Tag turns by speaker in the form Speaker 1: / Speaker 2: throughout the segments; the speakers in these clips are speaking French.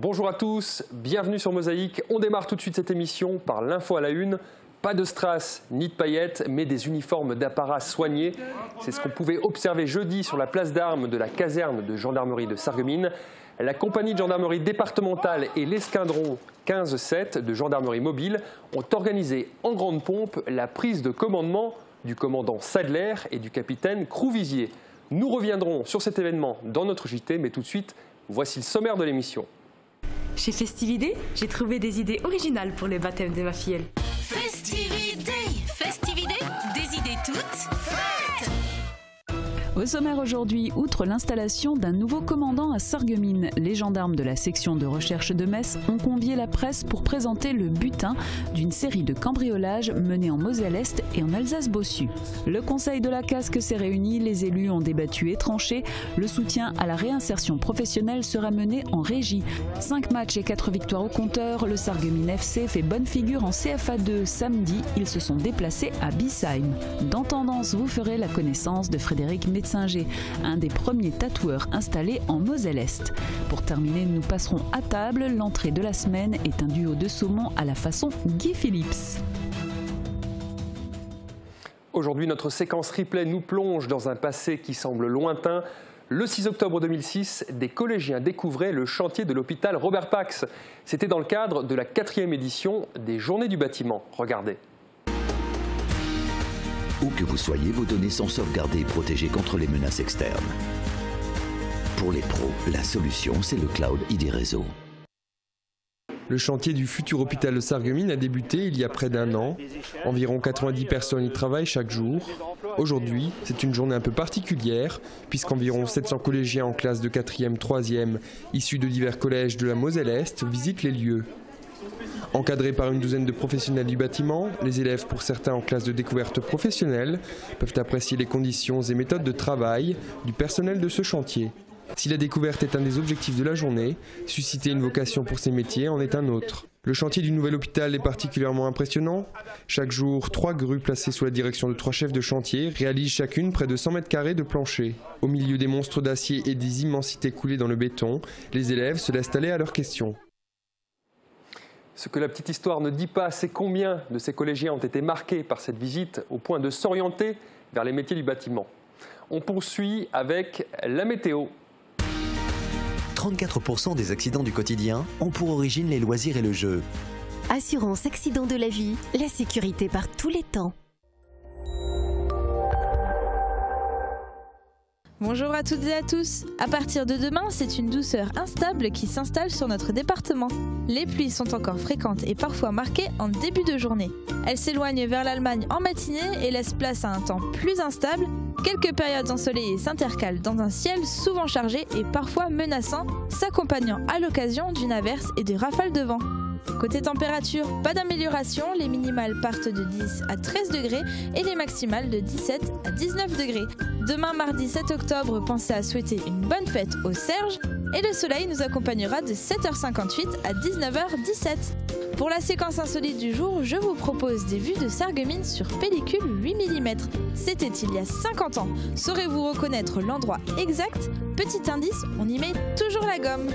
Speaker 1: Bonjour à tous, bienvenue sur Mosaïque. On démarre tout de suite cette émission par l'info à la une. Pas de strass ni de paillettes, mais des uniformes d'apparat soignés. C'est ce qu'on pouvait observer jeudi sur la place d'armes de la caserne de gendarmerie de Sarreguemines. La compagnie de gendarmerie départementale et l'escadron 15-7 de gendarmerie mobile ont organisé en grande pompe la prise de commandement du commandant Sadler et du capitaine Crouvisier. Nous reviendrons sur cet événement dans notre JT, mais tout de suite, voici le sommaire de l'émission.
Speaker 2: Chez Festividé, j'ai trouvé des idées originales pour le baptême de ma filleule.
Speaker 3: Festividé, des idées toutes faites.
Speaker 4: Au sommaire aujourd'hui, outre l'installation d'un nouveau commandant à Sarreguemines, les gendarmes de la section de recherche de Metz ont convié la presse pour présenter le butin d'une série de cambriolages menés en Moselle-Est et en Alsace-Bossu. Le conseil de la casque s'est réuni, les élus ont débattu et tranché. Le soutien à la réinsertion professionnelle sera mené en régie. 5 matchs et 4 victoires au compteur, le Sarreguemines FC fait bonne figure en CFA2 samedi. Ils se sont déplacés à Bissheim. Dans Tendance, vous ferez la connaissance de Frédéric Metzinger, un des premiers tatoueurs installés en Moselle-Est. Pour terminer, nous passerons à table. L'entrée de la semaine est un duo de saumon à la façon Guy Philips.
Speaker 1: Aujourd'hui, notre séquence replay nous plonge dans un passé qui semble lointain. Le 6 octobre 2006, des collégiens découvraient le chantier de l'hôpital Robert Pax. C'était dans le cadre de la 4e édition des Journées du bâtiment. Regardez.
Speaker 5: Où que vous soyez, vos données sont sauvegardées et protégées contre les menaces externes. Pour les pros, la solution, c'est le Cloud ID Réseau.
Speaker 6: Le chantier du futur hôpital de Sarreguemines a débuté il y a près d'1 an. Environ 90 personnes y travaillent chaque jour. Aujourd'hui, c'est une journée un peu particulière, puisqu'environ 700 collégiens en classe de 4e, 3e, issus de divers collèges de la Moselle-Est, visitent les lieux. Encadrés par une douzaine de professionnels du bâtiment, les élèves, pour certains en classe de découverte professionnelle, peuvent apprécier les conditions et méthodes de travail du personnel de ce chantier. Si la découverte est un des objectifs de la journée, susciter une vocation pour ces métiers en est un autre. Le chantier du nouvel hôpital est particulièrement impressionnant. Chaque jour, 3 grues placées sous la direction de 3 chefs de chantier réalisent chacune près de 100 mètres carrés de plancher. Au milieu des monstres d'acier et des immensités coulées dans le béton, les élèves se laissent aller à leurs questions.
Speaker 1: Ce que la petite histoire ne dit pas, c'est combien de ces collégiens ont été marqués par cette visite au point de s'orienter vers les métiers du bâtiment. On poursuit avec la météo.
Speaker 7: 34% des accidents du quotidien ont pour origine les loisirs et le jeu.
Speaker 3: Assurance accident de la vie, la sécurité par tous les temps.
Speaker 8: Bonjour à toutes et à tous. À partir de demain, c'est une douceur instable qui s'installe sur notre département. Les pluies sont encore fréquentes et parfois marquées en début de journée. Elles s'éloignent vers l'Allemagne en matinée et laissent place à un temps plus instable. Quelques périodes ensoleillées s'intercalent dans un ciel souvent chargé et parfois menaçant, s'accompagnant à l'occasion d'une averse et de rafales de vent. Côté température, pas d'amélioration, les minimales partent de 10 à 13 degrés et les maximales de 17 à 19 degrés. Demain mardi 7 octobre, pensez à souhaiter une bonne fête au Serge et le soleil nous accompagnera de 7h58 à 19h17. Pour la séquence insolite du jour, je vous propose des vues de Sarreguemines sur pellicule 8 mm. C'était il y a 50 ans. Saurez-vous reconnaître l'endroit exact? Petit indice, on y met toujours la gomme.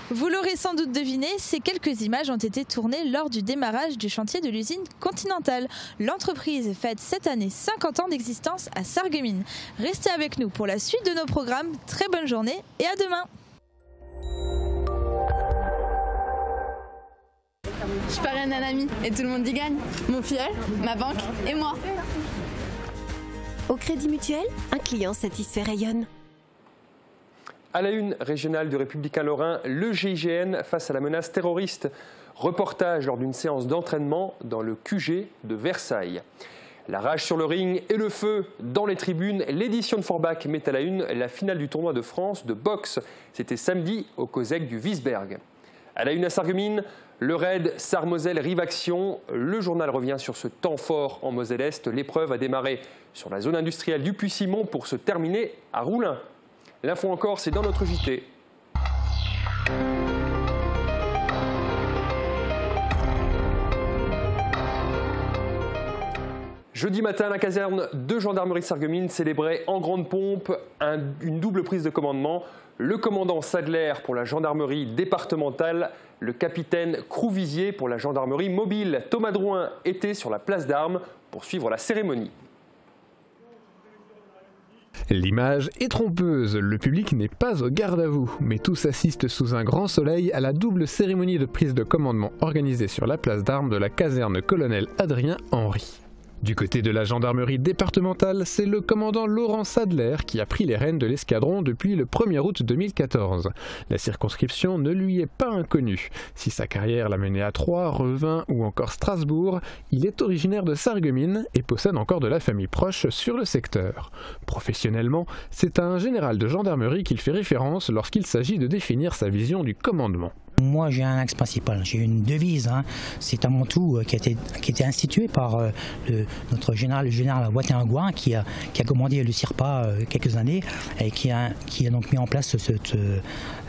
Speaker 8: Vous l'aurez sans doute deviné, ces quelques images ont été tournées lors du démarrage du chantier de l'usine Continental. L'entreprise fête cette année 50 ans d'existence à Sarreguemines. Restez avec nous pour la suite de nos programmes. Très bonne journée et à demain.
Speaker 9: Je parraine un ami et tout le monde y gagne. Mon filleul, ma banque et moi.
Speaker 3: Au Crédit Mutuel, un client satisfait rayonne.
Speaker 1: À la une régionale du Républicain Lorrain, le GIGN face à la menace terroriste. Reportage lors d'une séance d'entraînement dans le QG de Versailles. La rage sur le ring et le feu dans les tribunes. L'édition de Forbach met à la une la finale du tournoi de France de boxe. C'était samedi au COSEC du Wiesberg. À la une à Sarreguemines, le raid Sarre-Moselle-Rive-Action. Le journal revient sur ce temps fort en Moselle-Est. L'épreuve a démarré sur la zone industrielle du Puy-Simon pour se terminer à Roulin. L'info encore, c'est dans notre JT. Jeudi matin, la caserne de gendarmerie Sarreguemines célébrait en grande pompe une double prise de commandement. Le commandant Sadler pour la gendarmerie départementale, le capitaine Crouvisier pour la gendarmerie mobile. Thomas Drouin était sur la place d'Armes pour suivre la cérémonie.
Speaker 10: L'image est trompeuse, le public n'est pas au garde à vous, mais tous assistent sous un grand soleil à la double cérémonie de prise de commandement organisée sur la place d'Armes de la caserne colonel Adrien Henry. Du côté de la gendarmerie départementale, c'est le commandant Laurent Sadler qui a pris les rênes de l'escadron depuis le 1er août 2014. La circonscription ne lui est pas inconnue. Si sa carrière l'a mené à Troyes, Revin ou encore Strasbourg, il est originaire de Sarreguemines et possède encore de la famille proche sur le secteur. Professionnellement, c'est à un général de gendarmerie qu'il fait référence lorsqu'il s'agit de définir sa vision du commandement.
Speaker 11: Moi j'ai un axe principal, j'ai une devise, c'est à mon tout qui a été instituée par notre général, le général Watin-Gouin qui a commandé le CIRPA quelques années et qui a donc mis en place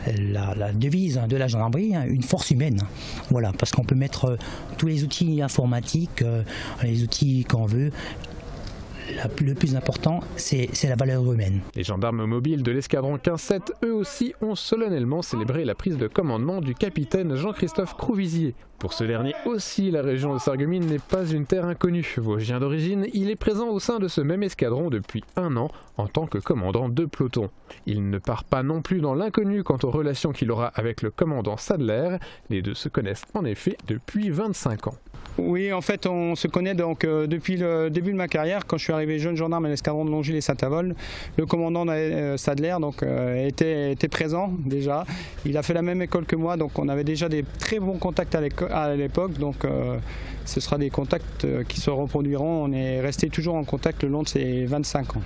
Speaker 11: la devise de la gendarmerie, une force humaine. Voilà, parce qu'on peut mettre tous les outils informatiques, les outils qu'on veut. Le plus important, c'est la valeur humaine.
Speaker 10: Les gendarmes mobiles de l'escadron 15-7, eux aussi, ont solennellement célébré la prise de commandement du capitaine Jean-Christophe Crouvisier. Pour ce dernier aussi, la région de Sarreguemines n'est pas une terre inconnue. Vosgien d'origine, il est présent au sein de ce même escadron depuis 1 an en tant que commandant de peloton. Il ne part pas non plus dans l'inconnu quant aux relations qu'il aura avec le commandant Sadler. Les deux se connaissent en effet depuis 25 ans.
Speaker 12: Oui, en fait, on se connaît donc depuis le début de ma carrière, quand je suis arrivé jeune gendarme à l'escadron de Longil et Saint-Avold. Le commandant Sadler était présent déjà. Il a fait la même école que moi, donc on avait déjà des très bons contacts à l'époque. Donc ce sera des contacts qui se reproduiront. On est resté toujours en contact le long de ces 25 ans.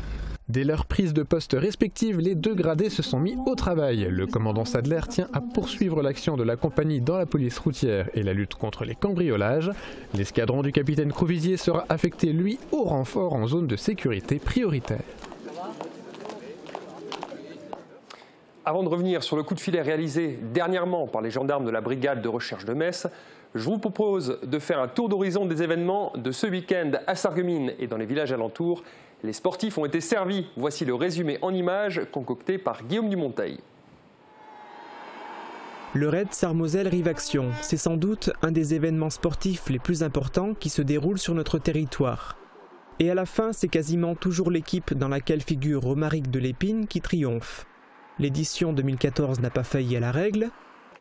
Speaker 10: Dès leur prise de poste respective, les deux gradés se sont mis au travail. Le commandant Sadler tient à poursuivre l'action de la compagnie dans la police routière et la lutte contre les cambriolages. L'escadron du capitaine Crouvisier sera affecté, lui, au renfort en zone de sécurité prioritaire.
Speaker 1: Avant de revenir sur le coup de filet réalisé dernièrement par les gendarmes de la brigade de recherche de Metz, je vous propose de faire un tour d'horizon des événements de ce week-end à Sarreguemines et dans les villages alentours. Les sportifs ont été servis. Voici le résumé en images concocté par Guillaume Dumonteil.
Speaker 13: Le raid Sarre-Moselle-Rive-Action, c'est sans doute un des événements sportifs les plus importants qui se déroulent sur notre territoire. Et à la fin, c'est quasiment toujours l'équipe dans laquelle figure Romaric de Lépine qui triomphe. L'édition 2014 n'a pas failli à la règle.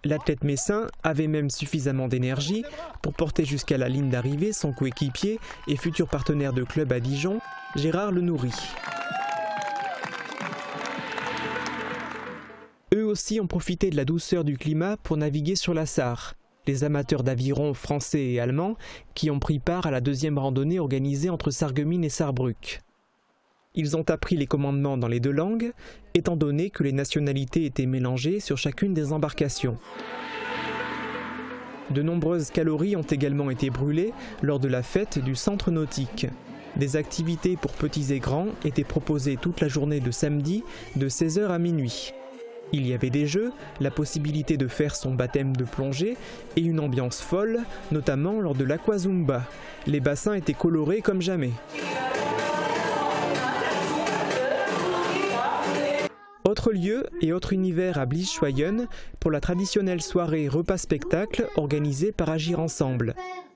Speaker 13: L'athlète messin avait même suffisamment d'énergie pour porter jusqu'à la ligne d'arrivée son coéquipier et futur partenaire de club à Dijon, Gérard Lenoury. Eux aussi ont profité de la douceur du climat pour naviguer sur la Sarre. Les amateurs d'aviron français et allemands qui ont pris part à la deuxième randonnée organisée entre Sarreguemines et Sarrebruck. Ils ont appris les commandements dans les deux langues, étant donné que les nationalités étaient mélangées sur chacune des embarcations. De nombreuses calories ont également été brûlées lors de la fête du centre nautique. Des activités pour petits et grands étaient proposées toute la journée de samedi, de 16h à minuit. Il y avait des jeux, la possibilité de faire son baptême de plongée et une ambiance folle, notamment lors de l'aquazumba. Les bassins étaient colorés comme jamais. Autre lieu et autre univers à Blies-Schweyen pour la traditionnelle soirée repas-spectacle organisée par Agir Ensemble.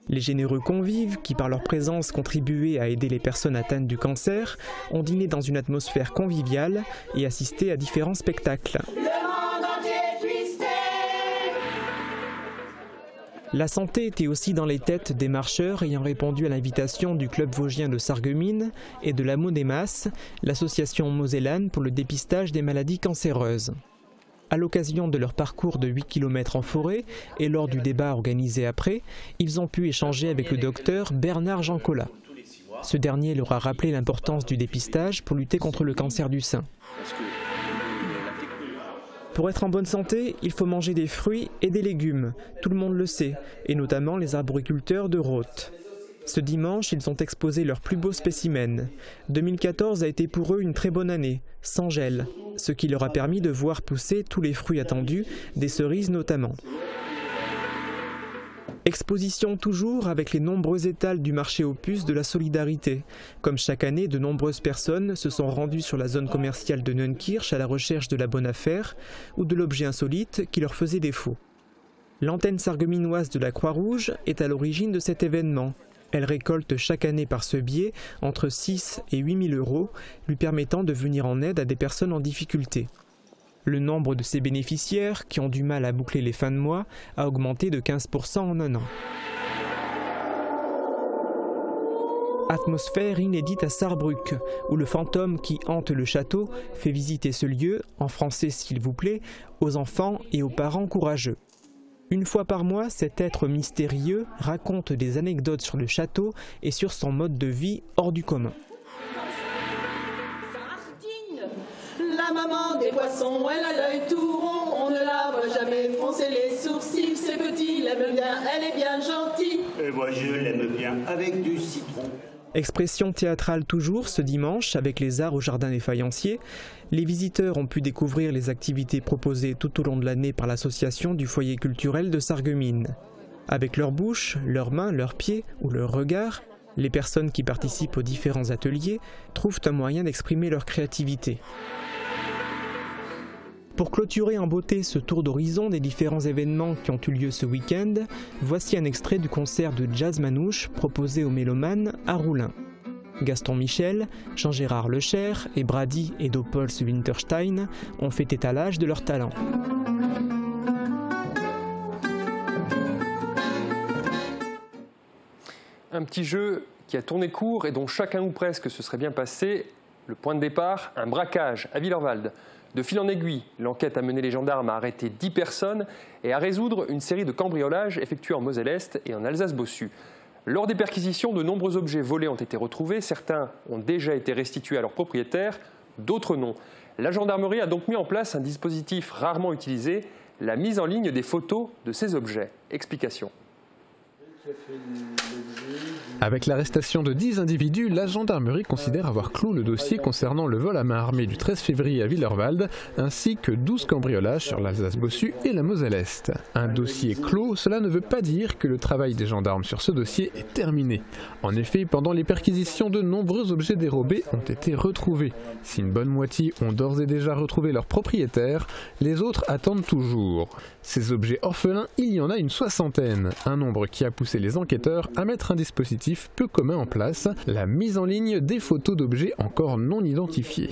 Speaker 13: Les généreux convives, qui par leur présence contribuaient à aider les personnes atteintes du cancer, ont dîné dans une atmosphère conviviale et assisté à différents spectacles. La santé était aussi dans les têtes des marcheurs ayant répondu à l'invitation du club vosgien de Sarreguemines et de la Modemas, l'association mosellane pour le dépistage des maladies cancéreuses. À l'occasion de leur parcours de 8 km en forêt et lors du débat organisé après, ils ont pu échanger avec le docteur Bernard Jancola. Ce dernier leur a rappelé l'importance du dépistage pour lutter contre le cancer du sein. Pour être en bonne santé, il faut manger des fruits et des légumes, tout le monde le sait, et notamment les arboriculteurs de Roth. Ce dimanche, ils ont exposé leurs plus beaux spécimens. 2014 a été pour eux une très bonne année, sans gel, ce qui leur a permis de voir pousser tous les fruits attendus, des cerises notamment. Exposition toujours avec les nombreux étals du marché aux puces de la solidarité. Comme chaque année, de nombreuses personnes se sont rendues sur la zone commerciale de Neunkirch à la recherche de la bonne affaire ou de l'objet insolite qui leur faisait défaut. L'antenne sarregueminoise de la Croix-Rouge est à l'origine de cet événement. Elle récolte chaque année par ce biais entre 6 et 8 000 €, lui permettant de venir en aide à des personnes en difficulté. Le nombre de ces bénéficiaires, qui ont du mal à boucler les fins de mois, a augmenté de 15% en un an. Atmosphère inédite à Saarbrück, où le fantôme qui hante le château fait visiter ce lieu, en français s'il vous plaît, aux enfants et aux parents courageux. Une fois par mois, cet être mystérieux raconte des anecdotes sur le château et sur son mode de vie hors du commun.
Speaker 14: La maman des poissons, elle a l'œil tout rond, on ne la voit jamais froncer les sourcils, c'est petit, l'aime bien, elle est bien gentille.
Speaker 15: Et moi je l'aime bien, avec du citron.
Speaker 13: Expression théâtrale toujours ce dimanche avec les arts au jardin des faïenciers. Les visiteurs ont pu découvrir les activités proposées tout au long de l'année par l'association du foyer culturel de Sarreguemines. Avec leur bouche, leurs mains, leurs pieds ou leur regard, les personnes qui participent aux différents ateliers trouvent un moyen d'exprimer leur créativité. Pour clôturer en beauté ce tour d'horizon des différents événements qui ont eu lieu ce week-end, voici un extrait du concert de jazz manouche proposé aux mélomanes à Roulin. Gaston Michel, Jean-Gérard Lecher et Brady et Dopols Winterstein ont fait étalage de leur talent.
Speaker 1: Un petit jeu qui a tourné court et dont chacun ou presque se serait bien passé. Le point de départ, un braquage à Willerwald. De fil en aiguille, l'enquête a mené les gendarmes à arrêter 10 personnes et à résoudre une série de cambriolages effectués en Moselle-Est et en Alsace-Bossu. Lors des perquisitions, de nombreux objets volés ont été retrouvés. Certains ont déjà été restitués à leurs propriétaires, d'autres non. La gendarmerie a donc mis en place un dispositif rarement utilisé, la mise en ligne des photos de ces objets. Explication.
Speaker 10: Avec l'arrestation de 10 individus, la gendarmerie considère avoir clos le dossier concernant le vol à main armée du 13 février à Willerwald, ainsi que 12 cambriolages sur l'Alsace-Bossu et la Moselle-Est. Un dossier clos, cela ne veut pas dire que le travail des gendarmes sur ce dossier est terminé. En effet, pendant les perquisitions, de nombreux objets dérobés ont été retrouvés. Si une bonne moitié ont d'ores et déjà retrouvé leur propriétaire, les autres attendent toujours. Ces objets orphelins, il y en a une soixantaine, un nombre qui a poussé les enquêteurs à mettre un dispositif peu commun en place, la mise en ligne des photos d'objets encore non identifiés.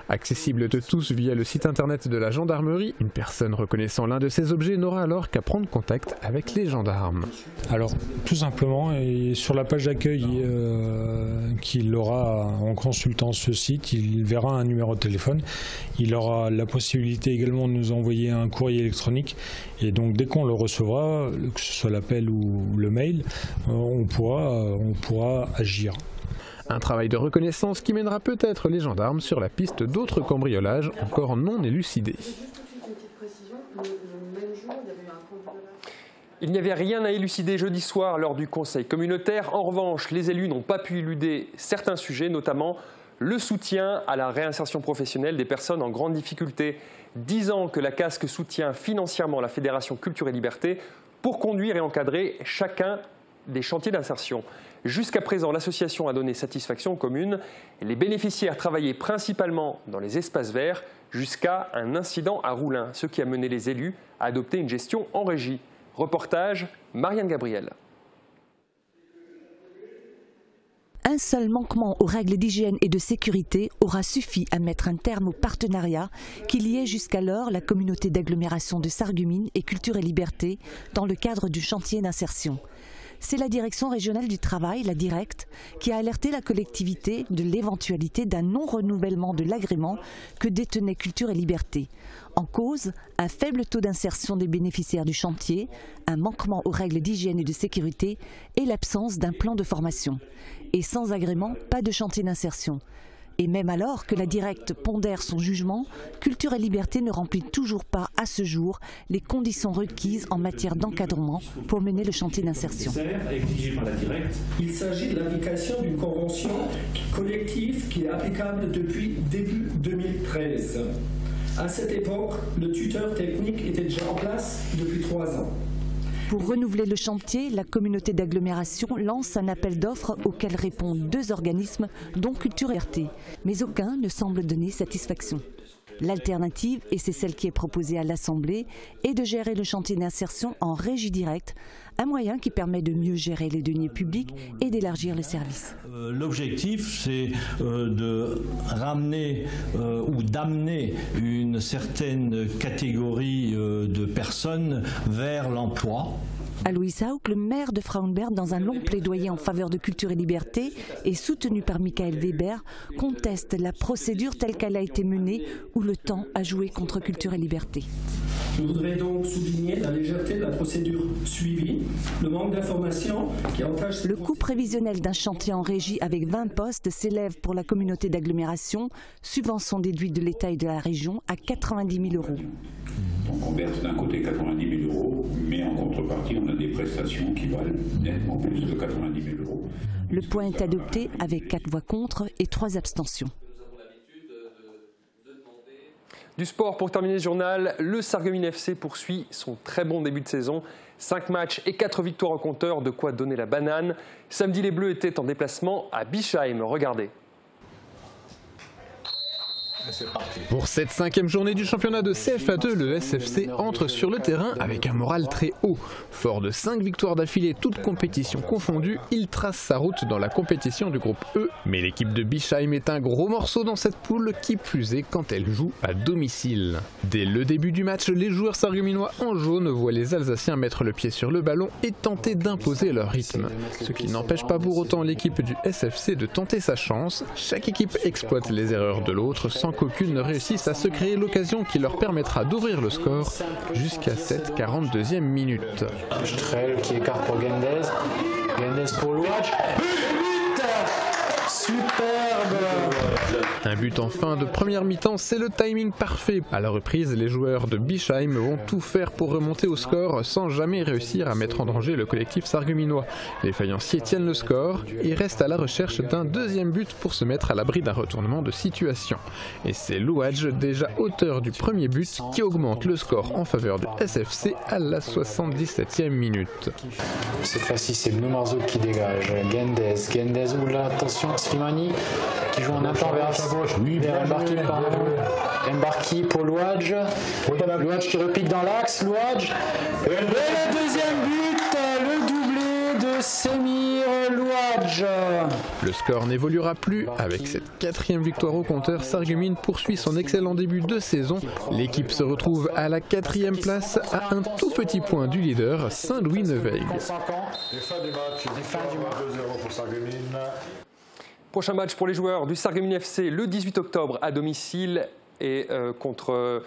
Speaker 10: Accessible de tous via le site internet de la gendarmerie, une personne reconnaissant l'un de ces objets n'aura alors qu'à prendre contact avec les gendarmes.
Speaker 16: Alors, tout simplement, et sur la page d'accueil qu'il aura en consultant ce site, il verra un numéro de téléphone. Il aura la possibilité également de nous envoyer un courrier électronique. Et donc, dès qu'on le recevra, que ce soit l'appel ou le mail, on pourra agir.
Speaker 10: Un travail de reconnaissance qui mènera peut-être les gendarmes sur la piste d'autres cambriolages encore non élucidés.
Speaker 1: Il n'y avait rien à élucider jeudi soir lors du conseil communautaire. En revanche, les élus n'ont pas pu éluder certains sujets, notamment le soutien à la réinsertion professionnelle des personnes en grande difficulté. 10 ans que la CASC soutient financièrement la Fédération Culture et Liberté pour conduire et encadrer chacun des chantiers d'insertion. Jusqu'à présent, l'association a donné satisfaction aux communes. Les bénéficiaires travaillaient principalement dans les espaces verts jusqu'à un incident à Roulin, ce qui a mené les élus à adopter une gestion en régie. Reportage, Marianne Gabriel.
Speaker 17: Un seul manquement aux règles d'hygiène et de sécurité aura suffi à mettre un terme au partenariat qui liait jusqu'alors la communauté d'agglomération de Sarreguemines et Culture et Liberté dans le cadre du chantier d'insertion. C'est la direction régionale du travail, la DIRECT, qui a alerté la collectivité de l'éventualité d'un non-renouvellement de l'agrément que détenait Culture et Liberté. En cause, un faible taux d'insertion des bénéficiaires du chantier, un manquement aux règles d'hygiène et de sécurité et l'absence d'un plan de formation. Et sans agrément, pas de chantier d'insertion. Et même alors que la Directe pondère son jugement, Culture et Liberté ne remplit toujours pas à ce jour les conditions requises en matière d'encadrement pour mener le chantier d'insertion.
Speaker 18: Exigé par la Directe. Il s'agit de l'application d'une convention collective qui est applicable depuis début 2013. À cette époque, le tuteur technique était déjà en place depuis 3 ans.
Speaker 17: Pour renouveler le chantier, la communauté d'agglomération lance un appel d'offres auquel répondent 2 organismes, dont Culture et Liberté. Mais aucun ne semble donner satisfaction. L'alternative, et c'est celle qui est proposée à l'Assemblée, est de gérer le chantier d'insertion en régie directe, un moyen qui permet de mieux gérer les deniers publics et d'élargir le service.
Speaker 19: L'objectif, c'est de ramener ou d'amener une certaine catégorie de personnes vers l'emploi.
Speaker 17: Alois Hauk, le maire de Frauenberg, dans un long plaidoyer en faveur de Culture et Liberté et soutenu par Michael Weber, conteste la procédure telle qu'elle a été menée où le temps a joué contre Culture et Liberté.
Speaker 18: Je voudrais donc souligner la légèreté de la procédure suivie, le manque d'informations qui entache...
Speaker 17: Le coût prévisionnel d'un chantier en régie avec 20 postes s'élève pour la communauté d'agglomération, subvention déduite de l'État et de la région, à 90 000 €.
Speaker 20: Donc on verse d'un côté 90 000 €, mais en contrepartie on a des prestations qui valent nettement plus de 90 000 €.
Speaker 17: Le point est adopté avec 4 voix contre et 3 abstentions.
Speaker 1: Du sport pour terminer ce journal, le Sarreguemines FC poursuit son très bon début de saison. 5 matchs et 4 victoires au compteur, de quoi donner la banane. Samedi, les Bleus étaient en déplacement à Bischheim. Regardez.
Speaker 10: Pour cette 5e journée du championnat de CFA2, le SFC entre sur le terrain avec un moral très haut. Fort de 5 victoires d'affilée, toutes compétitions confondues, il trace sa route dans la compétition du groupe E. Mais l'équipe de Bischheim est un gros morceau dans cette poule, qui plus est quand elle joue à domicile. Dès le début du match, les joueurs sarregueminois en jaune voient les Alsaciens mettre le pied sur le ballon et tenter d'imposer leur rythme. Ce qui n'empêche pas pour autant l'équipe du SFC de tenter sa chance. Chaque équipe exploite les erreurs de l'autre sans qu'aucune ne réussisse à se créer l'occasion qui leur permettra d'ouvrir le score jusqu'à cette 42e minute.
Speaker 21: Strel qui écarte pour Gendez. Gendez pour Louadj. Superbe!
Speaker 10: Un but en fin de première mi-temps, c'est le timing parfait. À la reprise, les joueurs de Bischheim vont tout faire pour remonter au score sans jamais réussir à mettre en danger le collectif sarregueminois. Les faïenciers tiennent le score et restent à la recherche d'un deuxième but pour se mettre à l'abri d'un retournement de situation. Et c'est Louadj, déjà auteur du premier but, qui augmente le score en faveur du SFC à la 77e minute.
Speaker 21: Cette fois-ci, c'est Blue Marzouk qui dégage. Gendez, oula, attention, Slimani qui joue en interverse vers Mbarki pour Louadj. Louadj qui repique dans l'axe, Louadj. Et le deuxième but, le doublé de Semir Louadj.
Speaker 10: Le score n'évoluera plus. Avec cette 4e victoire au compteur, Sarreguemines poursuit son excellent début de saison. L'équipe se retrouve à la 4e place, à un tout petit point du leader, Saint-Louis-Neuveig.
Speaker 1: Prochain match pour les joueurs du Sarreguemines FC le 18 octobre à domicile et contre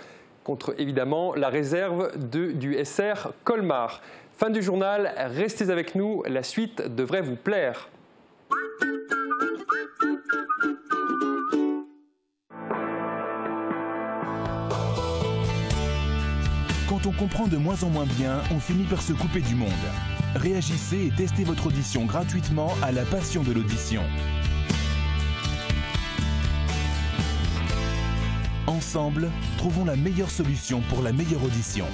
Speaker 1: évidemment la réserve du SR Colmar. Fin du journal, restez avec nous, la suite devrait vous plaire.
Speaker 22: Quand on comprend de moins en moins bien, on finit par se couper du monde. Réagissez et testez votre audition gratuitement à la Passion de l'audition. Ensemble, trouvons la meilleure solution pour la meilleure audition.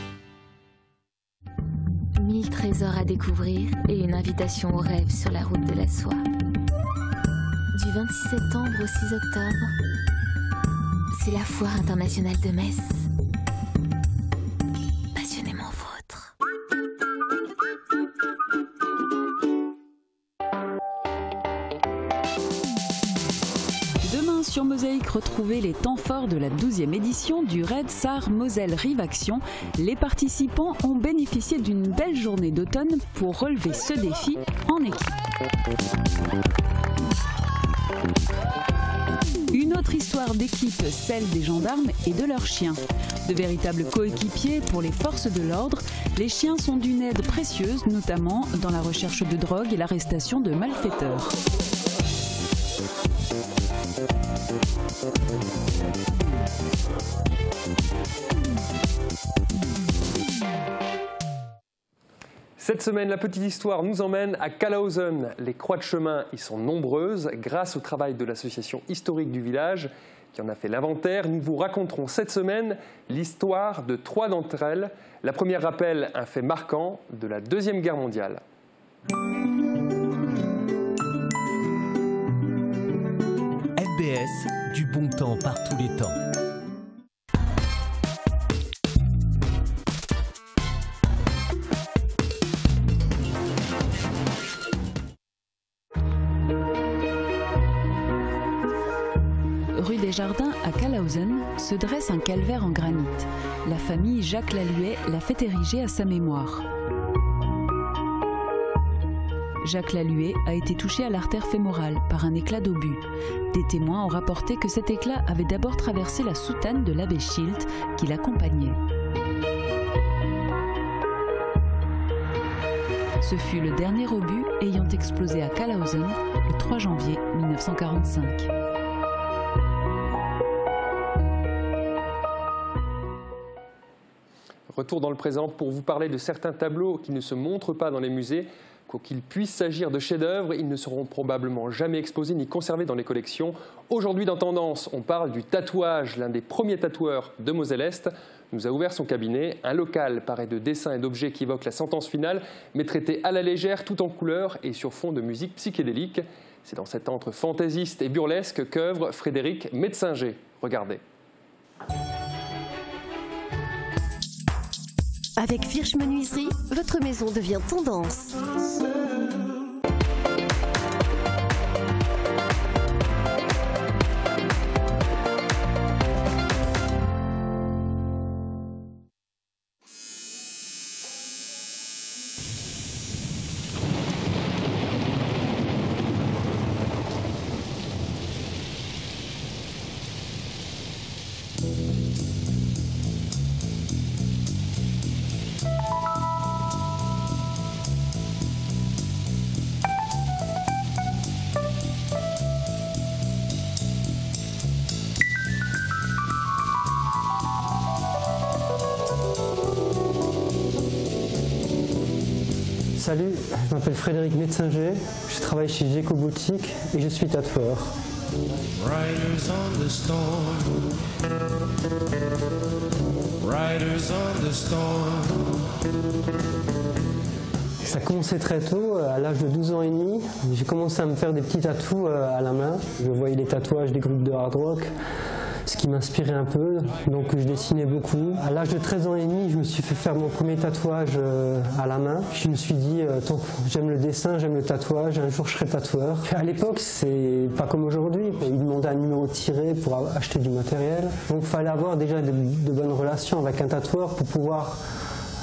Speaker 23: 1000 trésors à découvrir et une invitation au rêve sur la route de la soie. Du 26 septembre au 6 octobre, c'est la Foire internationale de Metz. Passionnément vôtre.
Speaker 4: Demain sur Mosaïque, retrouvez les temps forts de la 12e édition du Raid Sarre-Moselle Rive Action. Les participants ont bénéficié d'une belle journée d'automne pour relever ce défi en équipe. Une autre histoire d'équipe, celle des gendarmes et de leurs chiens. De véritables coéquipiers pour les forces de l'ordre, les chiens sont d'une aide précieuse, notamment dans la recherche de drogue et l'arrestation de malfaiteurs.
Speaker 1: Cette semaine, la petite histoire nous emmène à Kalausen. Les croix de chemin y sont nombreuses. Grâce au travail de l'association historique du village, qui en a fait l'inventaire, nous vous raconterons cette semaine l'histoire de 3 d'entre elles. La première rappelle un fait marquant de la Deuxième Guerre mondiale.
Speaker 2: FBS, du bon temps par tous les temps.
Speaker 4: Rue des Jardins à Kalausen se dresse un calvaire en granit. La famille Jacques Laluet l'a fait ériger à sa mémoire. Jacques Laluet a été touché à l'artère fémorale par un éclat d'obus. Des témoins ont rapporté que cet éclat avait d'abord traversé la soutane de l'abbé Schilt qui l'accompagnait. Ce fut le dernier obus ayant explosé à Kalausen le 3 janvier 1945.
Speaker 1: Retour dans le présent pour vous parler de certains tableaux qui ne se montrent pas dans les musées. Quoi qu'il puisse s'agir de chefs-d'œuvre, ils ne seront probablement jamais exposés ni conservés dans les collections. Aujourd'hui, dans Tendance, on parle du tatouage. L'un des premiers tatoueurs de Moselle-Est nous a ouvert son cabinet. Un local paré de dessins et d'objets qui évoquent la sentence finale, mais traités à la légère, tout en couleur et sur fond de musique psychédélique. C'est dans cet antre fantaisiste et burlesque qu'œuvre Frédéric Metzinger. Regardez.
Speaker 3: Avec Virch Menuiserie, votre maison devient tendance.
Speaker 5: Salut, je m'appelle Frédéric Metzinger, je travaille chez Geco Boutique et je suis tatoueur.
Speaker 6: Riders on the storm. Riders on the storm.
Speaker 5: Ça a commencé très tôt, à l'âge de 12 ans et demi. J'ai commencé à me faire des petits tatous à la main. Je voyais les tatouages des groupes de hard rock, ce qui m'inspirait un peu, donc je dessinais beaucoup. À l'âge de 13 ans et demi, je me suis fait faire mon premier tatouage à la main. Je me suis dit, j'aime le dessin, j'aime le tatouage, un jour je serai tatoueur. À l'époque, c'est pas comme aujourd'hui. Ils demandaient un numéro tiré pour acheter du matériel. Donc il fallait avoir déjà de bonnes relations avec un tatoueur pour pouvoir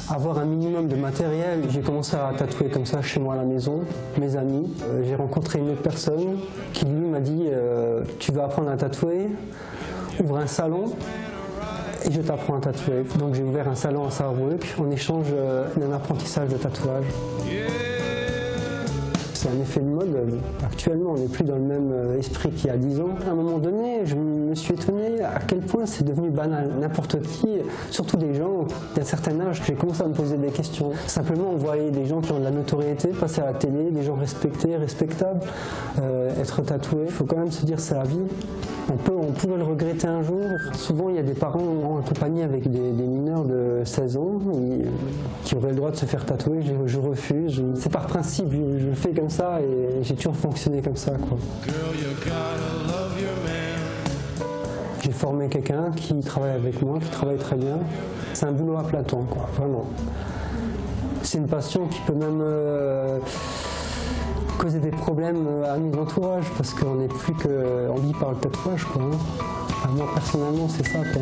Speaker 5: avoir un minimum de matériel. J'ai commencé à tatouer comme ça chez moi à la maison, mes amis. J'ai rencontré une autre personne qui lui m'a dit, tu vas apprendre à tatouer, ouvre un salon et je t'apprends à tatouer. Donc j'ai ouvert un salon à Saarbrück en échange d'un apprentissage de tatouage. C'est un effet de mode. Actuellement, on n'est plus dans le même esprit qu'il y a 10 ans. À un moment donné, je me suis étonné à quel point c'est devenu banal. N'importe qui, surtout des gens d'un certain âge, j'ai commencé à me poser des questions. Simplement, on voyait des gens qui ont de la notoriété passer à la télé, des gens respectés, respectables, être tatoués. Il faut quand même se dire c'est la vie. On pourrait le regretter un jour. Souvent, il y a des parents accompagnés avec des mineurs de 16 ans qui auraient le droit de se faire tatouer. Je refuse. C'est par principe, je le fais comme ça et j'ai toujours fonctionné comme ça, quoi. J'ai formé quelqu'un qui travaille avec moi, qui travaille très bien. C'est un boulot à plein temps, quoi, vraiment. C'est une passion qui peut même causer des problèmes à notre entourage parce qu'on n'est plus qu'on vit par le tatouage, quoi. Enfin, moi personnellement c'est ça, quoi.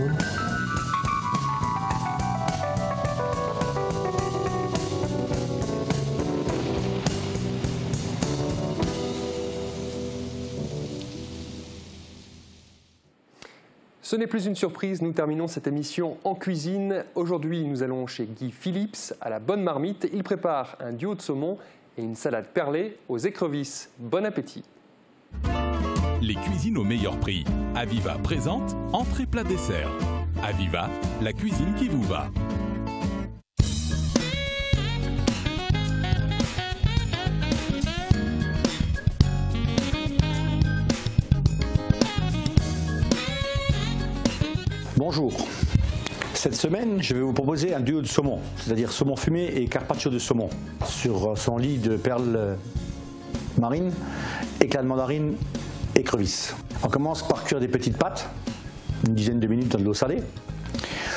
Speaker 1: Ce n'est plus une surprise, nous terminons cette émission en cuisine. Aujourd'hui, nous allons chez Guy Philips à la Bonne Marmite. Il prépare un duo de saumon et une salade perlée aux écrevisses. Bon appétit!
Speaker 7: les cuisines au meilleur prix. Aviva présente entrée plat dessert. Aviva, la cuisine qui vous va.
Speaker 8: Bonjour. Cette semaine, je vais vous proposer un duo de saumon, c'est-à-dire saumon fumé et carpaccio de saumon, sur son lit de perles marines, éclats de mandarine, écrevisses. On commence par cuire des petites pâtes, une dizaine de minutes dans de l'eau salée.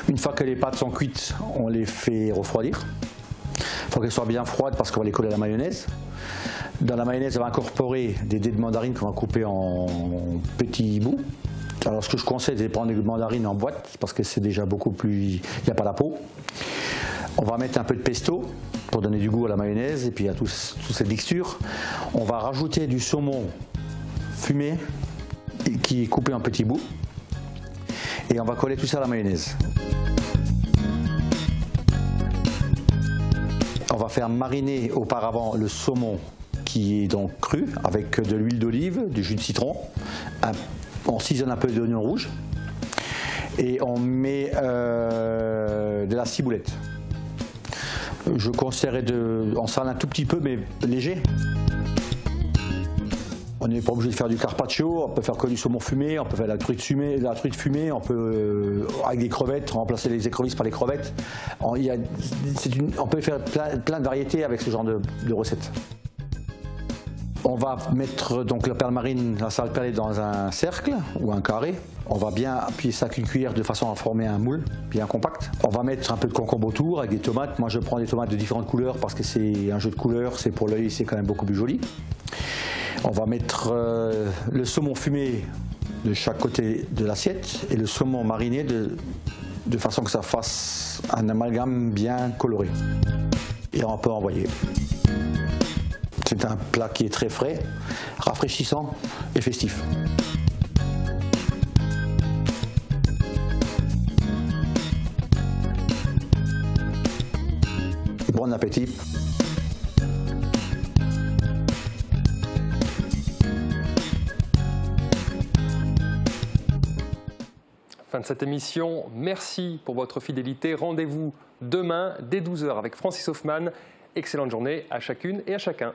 Speaker 8: Une fois que les pâtes sont cuites, on les fait refroidir. Il faut qu'elles soient bien froides parce qu'on va les coller à la mayonnaise. Dans la mayonnaise, on va incorporer des dés de mandarine qu'on va couper en petits bouts. Alors ce que je conseille, c'est de prendre des mandarines en boîte parce que c'est déjà beaucoup plus... il n'y a pas la peau. On va mettre un peu de pesto pour donner du goût à la mayonnaise et puis à toute cette mixture. On va rajouter du saumon fumé qui est coupé en petits bouts et on va coller tout ça à la mayonnaise. On va faire mariner auparavant le saumon qui est donc cru avec de l'huile d'olive, du jus de citron, on cisaille un peu d'oignon rouge et on met de la ciboulette. Je conseillerais on sale un tout petit peu mais léger. On n'est pas obligé de faire du carpaccio, on peut faire que du saumon fumé, on peut faire la truite fumée, on peut avec des crevettes remplacer les écrevisses par les crevettes. On peut faire plein de variétés avec ce genre de recettes. On va mettre donc la perle marine, la salade perlée dans un cercle ou un carré. On va bien appuyer ça avec une cuillère de façon à former un moule bien compact. On va mettre un peu de concombre autour avec des tomates. Moi je prends des tomates de différentes couleurs parce que c'est un jeu de couleurs, c'est pour l'œil, c'est quand même beaucoup plus joli. On va mettre le saumon fumé de chaque côté de l'assiette et le saumon mariné de façon que ça fasse un amalgame bien coloré. Et on peut envoyer. C'est un plat qui est très frais, rafraîchissant et festif. Bon appétit.
Speaker 1: Fin de cette émission. Merci pour votre fidélité. Rendez-vous demain dès 12h avec Francis Hoffman. Excellente journée à chacune et à chacun.